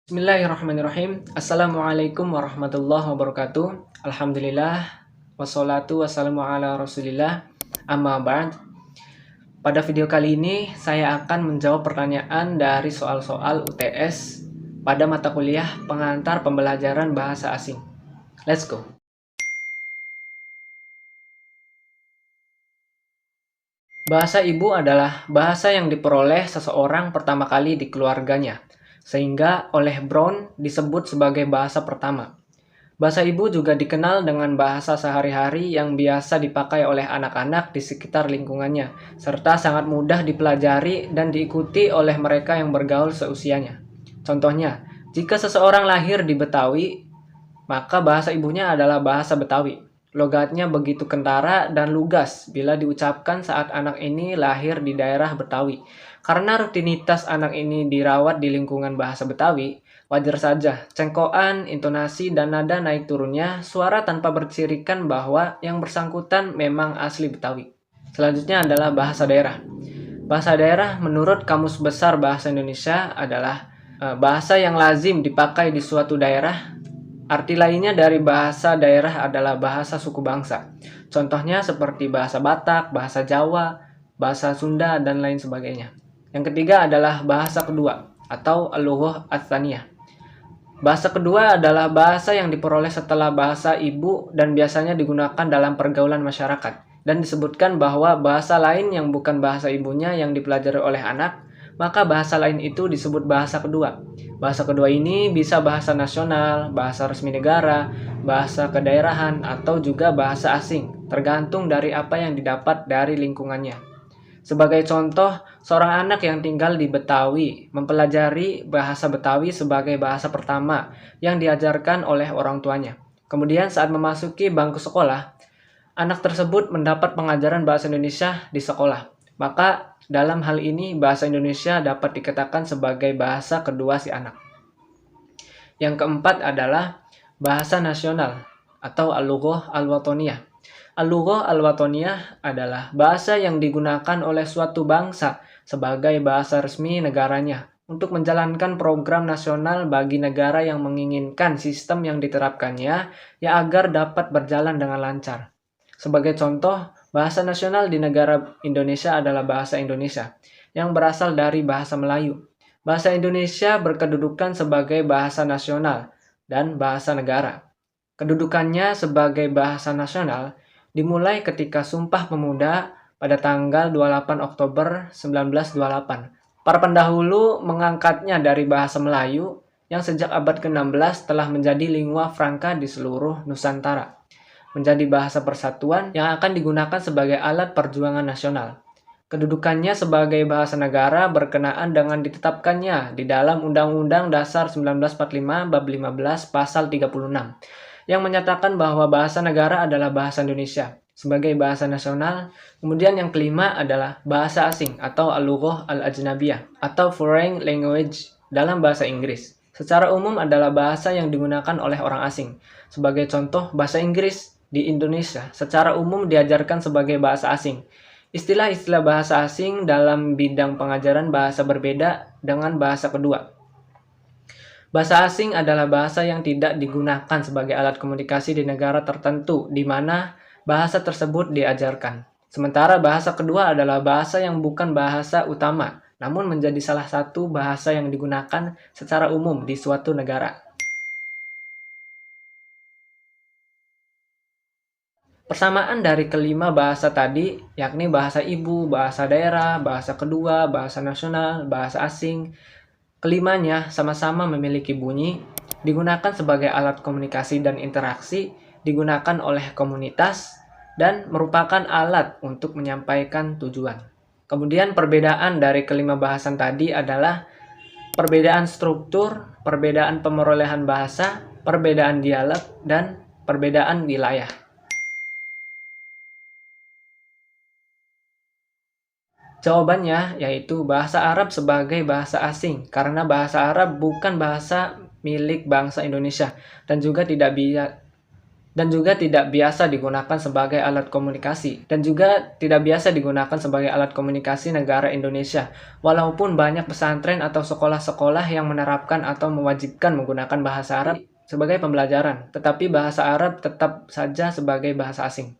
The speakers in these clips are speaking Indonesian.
Bismillahirrahmanirrahim. Assalamualaikum warahmatullahi wabarakatuh. Alhamdulillah. Wassalatu wassalamu ala rasulillah. Amma ba'd. Pada video kali ini saya akan menjawab pertanyaan dari soal-soal UTS pada mata kuliah pengantar pembelajaran bahasa asing. Let's go. Bahasa ibu adalah bahasa yang diperoleh seseorang pertama kali di keluarganya, sehingga oleh Brown disebut sebagai bahasa pertama. Bahasa ibu juga dikenal dengan bahasa sehari-hari yang biasa dipakai oleh anak-anak di sekitar lingkungannya, serta sangat mudah dipelajari dan diikuti oleh mereka yang bergaul seusianya. Contohnya, jika seseorang lahir di Betawi, maka bahasa ibunya adalah bahasa Betawi. Logatnya begitu kentara dan lugas bila diucapkan saat anak ini lahir di daerah Betawi. Karena rutinitas anak ini dirawat di lingkungan bahasa Betawi, wajar saja cengkoan, intonasi, dan nada naik turunnya suara tanpa bercirikan bahwa yang bersangkutan memang asli Betawi. Selanjutnya adalah bahasa daerah. Bahasa daerah menurut Kamus Besar Bahasa Indonesia adalah bahasa yang lazim dipakai di suatu daerah. Arti lainnya dari bahasa daerah adalah bahasa suku bangsa. Contohnya seperti bahasa Batak, bahasa Jawa, bahasa Sunda, dan lain sebagainya. Yang ketiga adalah bahasa kedua atau al-lughah ats-tsaniyah. Bahasa kedua adalah bahasa yang diperoleh setelah bahasa ibu dan biasanya digunakan dalam pergaulan masyarakat. Dan disebutkan bahwa bahasa lain yang bukan bahasa ibunya yang dipelajari oleh anak, maka bahasa lain itu disebut bahasa kedua. Bahasa kedua ini bisa bahasa nasional, bahasa resmi negara, bahasa kedaerahan, atau juga bahasa asing, tergantung dari apa yang didapat dari lingkungannya. Sebagai contoh, seorang anak yang tinggal di Betawi mempelajari bahasa Betawi sebagai bahasa pertama yang diajarkan oleh orang tuanya. Kemudian saat memasuki bangku sekolah, anak tersebut mendapat pengajaran bahasa Indonesia di sekolah. Maka dalam hal ini bahasa Indonesia dapat dikatakan sebagai bahasa kedua si anak. Yang keempat adalah bahasa nasional atau al-lughah al-wataniyah. Al-lughah al-wataniyah adalah bahasa yang digunakan oleh suatu bangsa sebagai bahasa resmi negaranya untuk menjalankan program nasional bagi negara yang menginginkan sistem yang diterapkannya ya agar dapat berjalan dengan lancar. Sebagai contoh, bahasa nasional di negara Indonesia adalah bahasa Indonesia yang berasal dari bahasa Melayu. Bahasa Indonesia berkedudukan sebagai bahasa nasional dan bahasa negara. Kedudukannya sebagai bahasa nasional dimulai ketika Sumpah Pemuda pada tanggal 28 Oktober 1928. Para pendahulu mengangkatnya dari bahasa Melayu yang sejak abad ke-16 telah menjadi lingua franca di seluruh Nusantara, menjadi bahasa persatuan yang akan digunakan sebagai alat perjuangan nasional. Kedudukannya sebagai bahasa negara berkenaan dengan ditetapkannya di dalam Undang-Undang Dasar 1945 Bab 15 Pasal 36 yang menyatakan bahwa bahasa negara adalah bahasa Indonesia sebagai bahasa nasional. Kemudian yang kelima adalah bahasa asing atau al-lughah al-ajnabiyah atau foreign language dalam bahasa Inggris. Secara umum adalah bahasa yang digunakan oleh orang asing. Sebagai contoh, bahasa Inggris di Indonesia secara umum diajarkan sebagai bahasa asing. Istilah-istilah bahasa asing dalam bidang pengajaran bahasa berbeda dengan bahasa kedua. Bahasa asing adalah bahasa yang tidak digunakan sebagai alat komunikasi di negara tertentu di mana bahasa tersebut diajarkan. Sementara bahasa kedua adalah bahasa yang bukan bahasa utama, namun menjadi salah satu bahasa yang digunakan secara umum di suatu negara. Persamaan dari kelima bahasa tadi, yakni bahasa ibu, bahasa daerah, bahasa kedua, bahasa nasional, bahasa asing, kelimanya sama-sama memiliki bunyi, digunakan sebagai alat komunikasi dan interaksi, digunakan oleh komunitas, dan merupakan alat untuk menyampaikan tujuan. Kemudian perbedaan dari kelima bahasan tadi adalah perbedaan struktur, perbedaan pemerolehan bahasa, perbedaan dialek, dan perbedaan wilayah. Jawabannya yaitu bahasa Arab sebagai bahasa asing karena bahasa Arab bukan bahasa milik bangsa Indonesia dan juga dan juga tidak biasa digunakan sebagai alat komunikasi dan juga tidak biasa digunakan sebagai alat komunikasi negara Indonesia. Walaupun banyak pesantren atau sekolah-sekolah yang menerapkan atau mewajibkan menggunakan bahasa Arab sebagai pembelajaran, tetapi bahasa Arab tetap saja sebagai bahasa asing.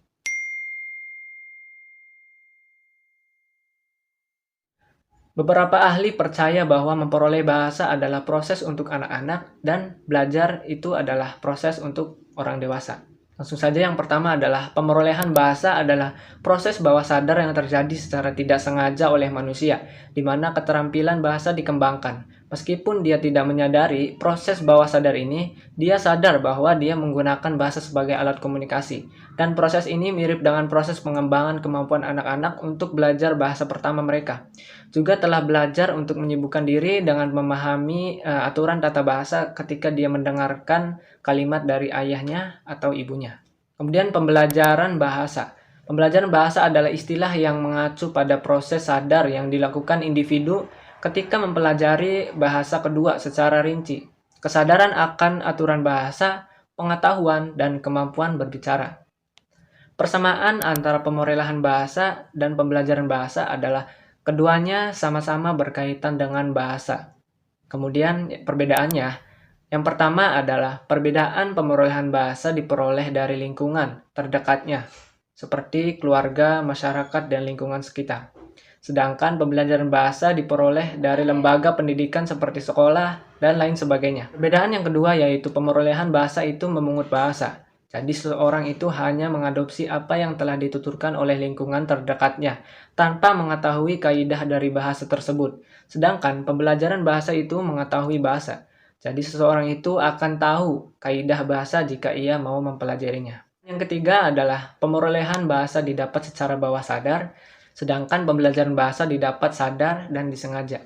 Beberapa ahli percaya bahwa memperoleh bahasa adalah proses untuk anak-anak dan belajar itu adalah proses untuk orang dewasa. Langsung saja, yang pertama adalah pemerolehan bahasa adalah proses bawah sadar yang terjadi secara tidak sengaja oleh manusia, di mana keterampilan bahasa dikembangkan. Meskipun dia tidak menyadari proses bawah sadar ini, dia sadar bahwa dia menggunakan bahasa sebagai alat komunikasi. Dan proses ini mirip dengan proses pengembangan kemampuan anak-anak untuk belajar bahasa pertama mereka. Juga telah belajar untuk menyibukkan diri dengan memahami aturan tata bahasa ketika dia mendengarkan kalimat dari ayahnya atau ibunya. Kemudian pembelajaran bahasa. Pembelajaran bahasa adalah istilah yang mengacu pada proses sadar yang dilakukan individu ketika mempelajari bahasa kedua secara rinci. Kesadaran akan aturan bahasa, pengetahuan, dan kemampuan berbicara. Persamaan antara pemerolehan bahasa dan pembelajaran bahasa adalah keduanya sama-sama berkaitan dengan bahasa. Kemudian perbedaannya, yang pertama adalah perbedaan pemerolehan bahasa diperoleh dari lingkungan terdekatnya, seperti keluarga, masyarakat, dan lingkungan sekitar. Sedangkan pembelajaran bahasa diperoleh dari lembaga pendidikan seperti sekolah dan lain sebagainya. Perbedaan yang kedua yaitu pemerolehan bahasa itu memungut bahasa. Jadi seseorang itu hanya mengadopsi apa yang telah dituturkan oleh lingkungan terdekatnya, tanpa mengetahui kaidah dari bahasa tersebut. Sedangkan pembelajaran bahasa itu mengetahui bahasa. Jadi seseorang itu akan tahu kaidah bahasa jika ia mau mempelajarinya. Yang ketiga adalah pemerolehan bahasa didapat secara bawah sadar, sedangkan pembelajaran bahasa didapat sadar dan disengaja.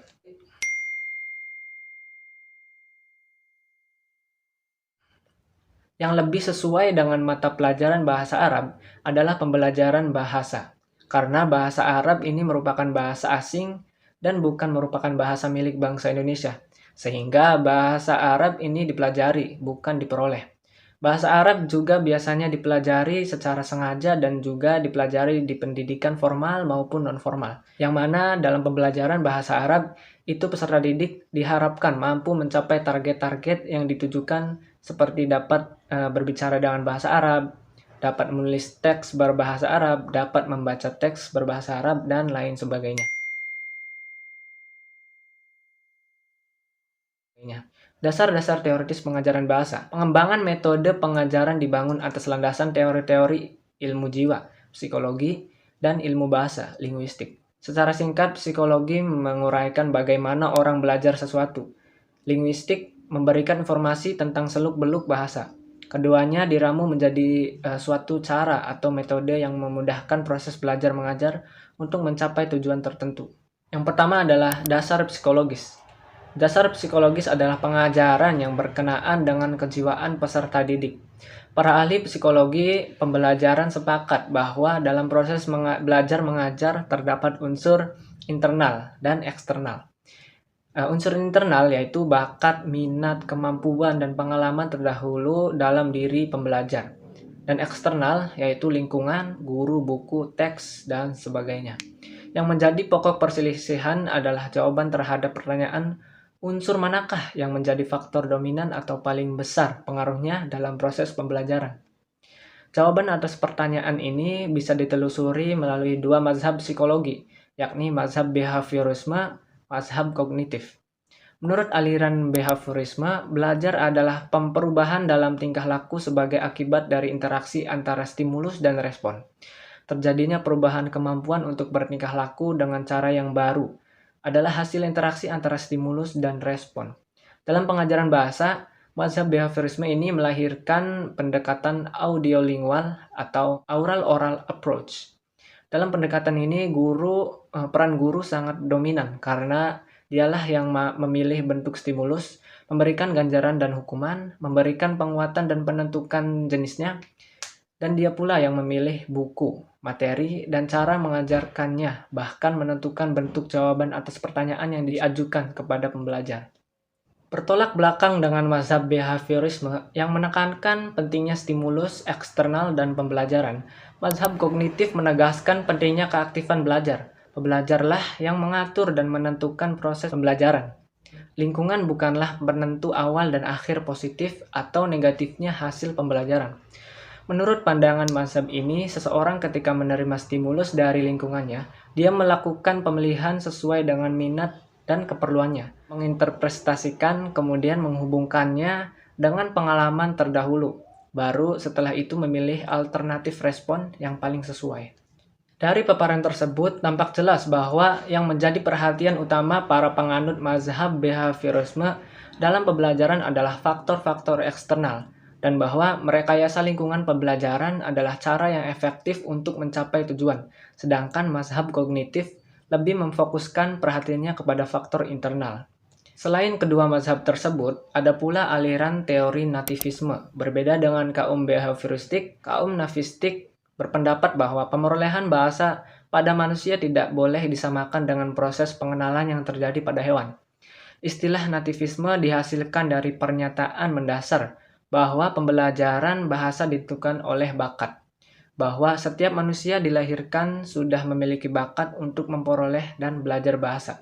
Yang lebih sesuai dengan mata pelajaran bahasa Arab adalah pembelajaran bahasa. Karena bahasa Arab ini merupakan bahasa asing dan bukan merupakan bahasa milik bangsa Indonesia. Sehingga bahasa Arab ini dipelajari, bukan diperoleh. Bahasa Arab juga biasanya dipelajari secara sengaja dan juga dipelajari di pendidikan formal maupun non-formal. Yang mana dalam pembelajaran bahasa Arab, itu peserta didik diharapkan mampu mencapai target-target yang ditujukan seperti dapat berbicara dengan bahasa Arab, dapat menulis teks berbahasa Arab, dapat membaca teks berbahasa Arab, dan lain sebagainya. Dasar-dasar teoritis pengajaran bahasa. Pengembangan metode pengajaran dibangun atas landasan teori-teori ilmu jiwa, psikologi, dan ilmu bahasa, linguistik. Secara singkat, psikologi menguraikan bagaimana orang belajar sesuatu. Linguistik memberikan informasi tentang seluk-beluk bahasa. Keduanya diramu menjadi suatu cara atau metode yang memudahkan proses belajar mengajar untuk mencapai tujuan tertentu. Yang pertama adalah dasar psikologis. Dasar psikologis adalah pengajaran yang berkenaan dengan kejiwaan peserta didik. Para ahli psikologi pembelajaran sepakat bahwa dalam proses belajar mengajar terdapat unsur internal dan eksternal. Unsur internal yaitu bakat, minat, kemampuan, dan pengalaman terdahulu dalam diri pembelajar. Dan eksternal yaitu lingkungan, guru, buku, teks, dan sebagainya. Yang menjadi pokok perselisihan adalah jawaban terhadap pertanyaan unsur manakah yang menjadi faktor dominan atau paling besar pengaruhnya dalam proses pembelajaran. Jawaban atas pertanyaan ini bisa ditelusuri melalui dua mazhab psikologi, yakni mazhab behaviorisme, mazhab kognitif. Menurut aliran behaviorisme, belajar adalah perubahan dalam tingkah laku sebagai akibat dari interaksi antara stimulus dan respon. Terjadinya perubahan kemampuan untuk bertingkah laku dengan cara yang baru adalah hasil interaksi antara stimulus dan respon. Dalam pengajaran bahasa, mazhab behaviorisme ini melahirkan pendekatan audiolingual atau aural-oral approach. Dalam pendekatan ini, peran guru sangat dominan karena dialah yang memilih bentuk stimulus, memberikan ganjaran dan hukuman, memberikan penguatan dan penentukan jenisnya, dan dia pula yang memilih buku, materi, dan cara mengajarkannya, bahkan menentukan bentuk jawaban atas pertanyaan yang diajukan kepada pembelajar. Bertolak belakang dengan mazhab behaviorisme yang menekankan pentingnya stimulus eksternal dan pembelajaran, mazhab kognitif menegaskan pentingnya keaktifan belajar. Pembelajarlah yang mengatur dan menentukan proses pembelajaran. Lingkungan bukanlah penentu awal dan akhir positif atau negatifnya hasil pembelajaran. Menurut pandangan mazhab ini, seseorang ketika menerima stimulus dari lingkungannya, dia melakukan pemilihan sesuai dengan minat dan keperluannya, menginterpretasikan kemudian menghubungkannya dengan pengalaman terdahulu, baru setelah itu memilih alternatif respon yang paling sesuai. Dari paparan tersebut, tampak jelas bahwa yang menjadi perhatian utama para penganut mazhab behaviorisme dalam pembelajaran adalah faktor-faktor eksternal, dan bahwa merekayasa lingkungan pembelajaran adalah cara yang efektif untuk mencapai tujuan, sedangkan mazhab kognitif lebih memfokuskan perhatiannya kepada faktor internal. Selain kedua mazhab tersebut, ada pula aliran teori nativisme. Berbeda dengan kaum behavioristik, kaum nativistik berpendapat bahwa pemerolehan bahasa pada manusia tidak boleh disamakan dengan proses pengenalan yang terjadi pada hewan. Istilah nativisme dihasilkan dari pernyataan mendasar bahwa pembelajaran bahasa ditentukan oleh bakat, bahwa setiap manusia dilahirkan sudah memiliki bakat untuk memperoleh dan belajar bahasa.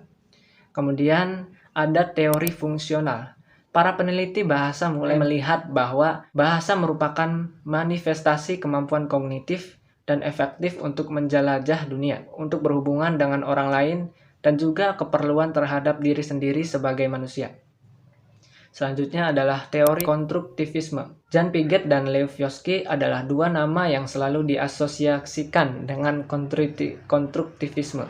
Kemudian ada teori fungsional. Para peneliti bahasa mulai melihat bahwa bahasa merupakan manifestasi kemampuan kognitif dan efektif untuk menjelajah dunia, untuk berhubungan dengan orang lain, dan juga keperluan terhadap diri sendiri sebagai manusia. Selanjutnya adalah teori konstruktivisme. Jan Piaget dan Lev Vygotsky adalah dua nama yang selalu diasosiasikan dengan konstruktivisme.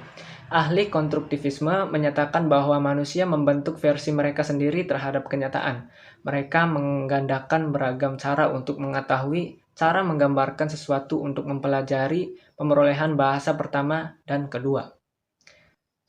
Ahli konstruktivisme menyatakan bahwa manusia membentuk versi mereka sendiri terhadap kenyataan. Mereka menggandakan beragam cara untuk mengetahui, cara menggambarkan sesuatu untuk mempelajari pemerolehan bahasa pertama dan kedua.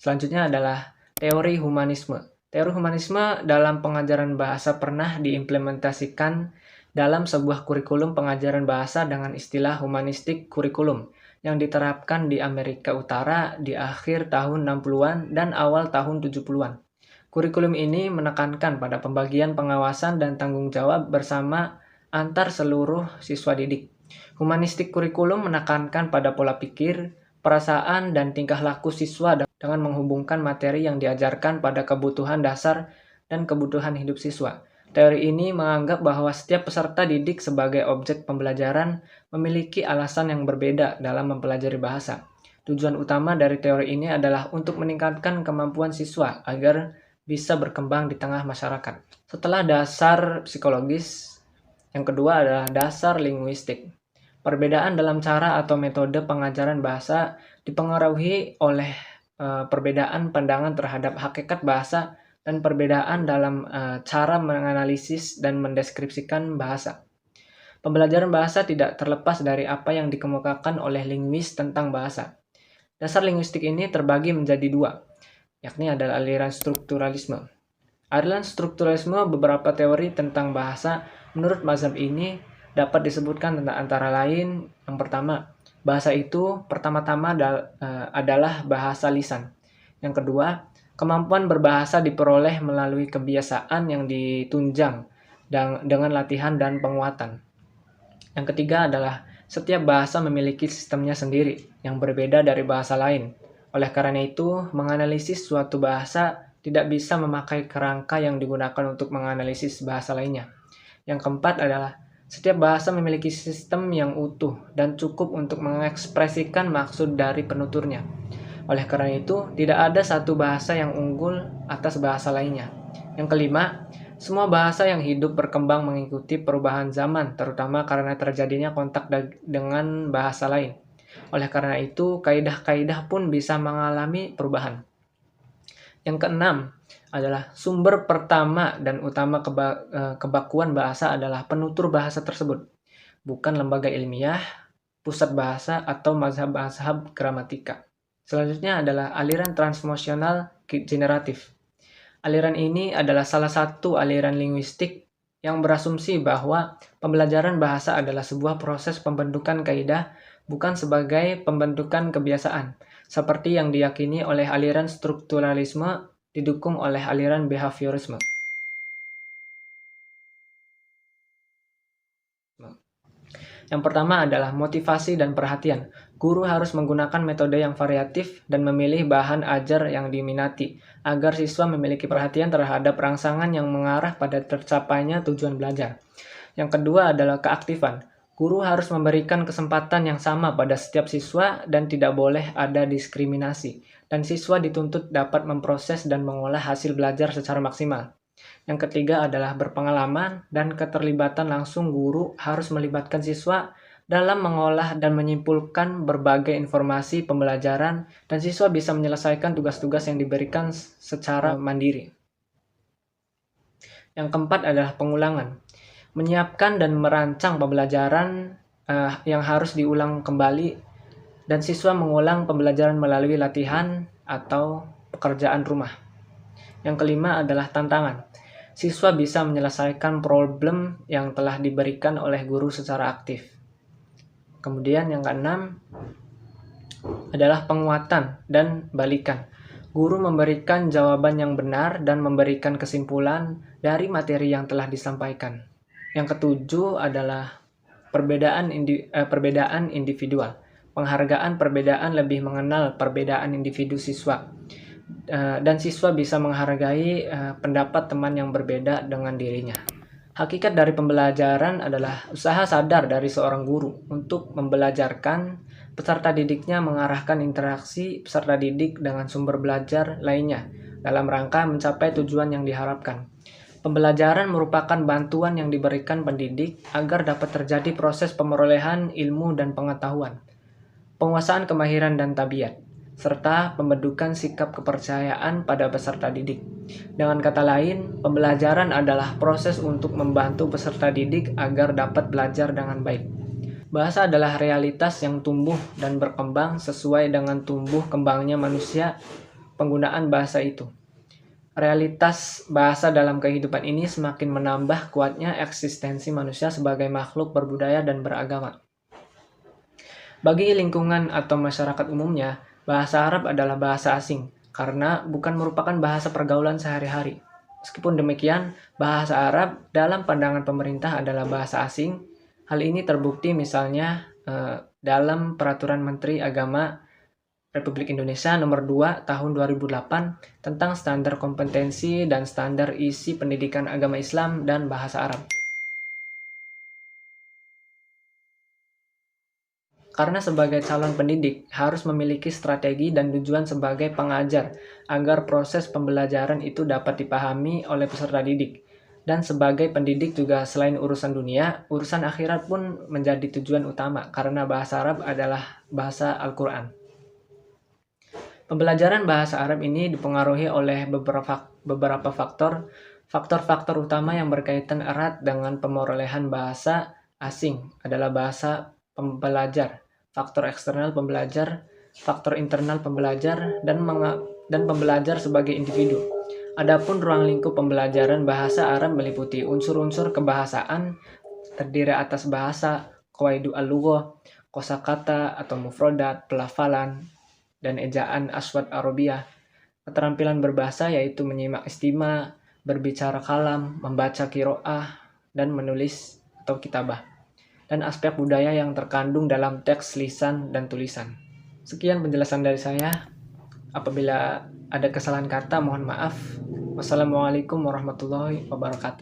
Selanjutnya adalah teori humanisme. Teori humanisme dalam pengajaran bahasa pernah diimplementasikan dalam sebuah kurikulum pengajaran bahasa dengan istilah humanistik kurikulum yang diterapkan di Amerika Utara di akhir tahun 60-an dan awal tahun 70-an. Kurikulum ini menekankan pada pembagian pengawasan dan tanggung jawab bersama antar seluruh siswa didik. Humanistik kurikulum menekankan pada pola pikir, perasaan, dan tingkah laku siswa dengan menghubungkan materi yang diajarkan pada kebutuhan dasar dan kebutuhan hidup siswa. Teori ini menganggap bahwa setiap peserta didik sebagai objek pembelajaran memiliki alasan yang berbeda dalam mempelajari bahasa. Tujuan utama dari teori ini adalah untuk meningkatkan kemampuan siswa agar bisa berkembang di tengah masyarakat. Setelah dasar psikologis, yang kedua adalah dasar linguistik. Perbedaan dalam cara atau metode pengajaran bahasa dipengaruhi oleh perbedaan pandangan terhadap hakikat bahasa dan perbedaan dalam cara menganalisis dan mendeskripsikan bahasa. Pembelajaran bahasa tidak terlepas dari apa yang dikemukakan oleh linguis tentang bahasa. Dasar linguistik ini terbagi menjadi dua, yakni adalah aliran strukturalisme. Aliran strukturalisme beberapa teori tentang bahasa menurut mazhab ini dapat disebutkan tentang antara lain yang pertama, bahasa itu pertama-tama adalah bahasa lisan. Yang kedua, kemampuan berbahasa diperoleh melalui kebiasaan yang ditunjang dengan latihan dan penguatan. Yang ketiga adalah setiap bahasa memiliki sistemnya sendiri yang berbeda dari bahasa lain. Oleh karena itu, menganalisis suatu bahasa tidak bisa memakai kerangka yang digunakan untuk menganalisis bahasa lainnya. Yang keempat adalah setiap bahasa memiliki sistem yang utuh dan cukup untuk mengekspresikan maksud dari penuturnya. Oleh karena itu, tidak ada satu bahasa yang unggul atas bahasa lainnya. Yang kelima, semua bahasa yang hidup berkembang mengikuti perubahan zaman, terutama karena terjadinya kontak dengan bahasa lain. Oleh karena itu, kaidah-kaidah pun bisa mengalami perubahan. Yang keenam adalah sumber pertama dan utama kebakuan bahasa adalah penutur bahasa tersebut, bukan lembaga ilmiah, pusat bahasa, atau mazhab-mazhab gramatika. Selanjutnya adalah aliran transmosional generatif. Aliran ini adalah salah satu aliran linguistik yang berasumsi bahwa pembelajaran bahasa adalah sebuah proses pembentukan kaidah, bukan sebagai pembentukan kebiasaan, seperti yang diyakini oleh aliran strukturalisme didukung oleh aliran behaviorisme. Yang pertama adalah motivasi dan perhatian. Guru harus menggunakan metode yang variatif dan memilih bahan ajar yang diminati, agar siswa memiliki perhatian terhadap rangsangan yang mengarah pada tercapainya tujuan belajar. Yang kedua adalah keaktifan. Guru harus memberikan kesempatan yang sama pada setiap siswa dan tidak boleh ada diskriminasi. Dan siswa dituntut dapat memproses dan mengolah hasil belajar secara maksimal. Yang ketiga adalah berpengalaman dan keterlibatan langsung. Guru harus melibatkan siswa dalam mengolah dan menyimpulkan berbagai informasi pembelajaran dan siswa bisa menyelesaikan tugas-tugas yang diberikan secara mandiri. Yang keempat adalah pengulangan. Menyiapkan dan merancang pembelajaran yang harus diulang kembali dan siswa mengulang pembelajaran melalui latihan atau pekerjaan rumah. Yang kelima adalah tantangan. Siswa bisa menyelesaikan problem yang telah diberikan oleh guru secara aktif. Kemudian yang keenam adalah penguatan dan balikan. Guru memberikan jawaban yang benar dan memberikan kesimpulan dari materi yang telah disampaikan. Yang ketujuh adalah perbedaan individual. Penghargaan perbedaan lebih mengenal perbedaan individu siswa. Dan siswa bisa menghargai pendapat teman yang berbeda dengan dirinya. Hakikat dari pembelajaran adalah usaha sadar dari seorang guru untuk membelajarkan peserta didiknya, mengarahkan interaksi peserta didik dengan sumber belajar lainnya dalam rangka mencapai tujuan yang diharapkan. Pembelajaran merupakan bantuan yang diberikan pendidik agar dapat terjadi proses pemerolehan ilmu dan pengetahuan, penguasaan kemahiran dan tabiat, serta pembentukan sikap kepercayaan pada peserta didik. Dengan kata lain, pembelajaran adalah proses untuk membantu peserta didik agar dapat belajar dengan baik. Bahasa adalah realitas yang tumbuh dan berkembang sesuai dengan tumbuh kembangnya manusia. Penggunaan bahasa itu. Realitas bahasa dalam kehidupan ini semakin menambah kuatnya eksistensi manusia sebagai makhluk berbudaya dan beragama. Bagi lingkungan atau masyarakat umumnya, bahasa Arab adalah bahasa asing karena bukan merupakan bahasa pergaulan sehari-hari. Meskipun demikian, bahasa Arab dalam pandangan pemerintah adalah bahasa asing. Hal ini terbukti misalnya dalam Peraturan Menteri Agama Republik Indonesia Nomor 2 Tahun 2008 tentang standar kompetensi dan standar isi pendidikan agama Islam dan bahasa Arab. Karena sebagai calon pendidik harus memiliki strategi dan tujuan sebagai pengajar agar proses pembelajaran itu dapat dipahami oleh peserta didik. Dan sebagai pendidik juga selain urusan dunia, urusan akhirat pun menjadi tujuan utama karena bahasa Arab adalah bahasa Al-Quran. Pembelajaran bahasa Arab ini dipengaruhi oleh beberapa faktor. Faktor-faktor utama yang berkaitan erat dengan pemerolehan bahasa asing adalah bahasa pembelajar, faktor eksternal pembelajar, faktor internal pembelajar, dan pembelajar sebagai individu. Adapun ruang lingkup pembelajaran bahasa Arab meliputi unsur-unsur kebahasaan, terdiri atas bahasa, qawaidu al-lughah, kosakata atau mufrodat, pelafalan, dan ejaan aswad Arabiyah. Keterampilan berbahasa yaitu menyimak istima, berbicara kalam, membaca qiraah, dan menulis atau kitabah. Dan aspek budaya yang terkandung dalam teks lisan dan tulisan. Sekian penjelasan dari saya. Apabila ada kesalahan kata, mohon maaf. Wassalamualaikum warahmatullahi wabarakatuh.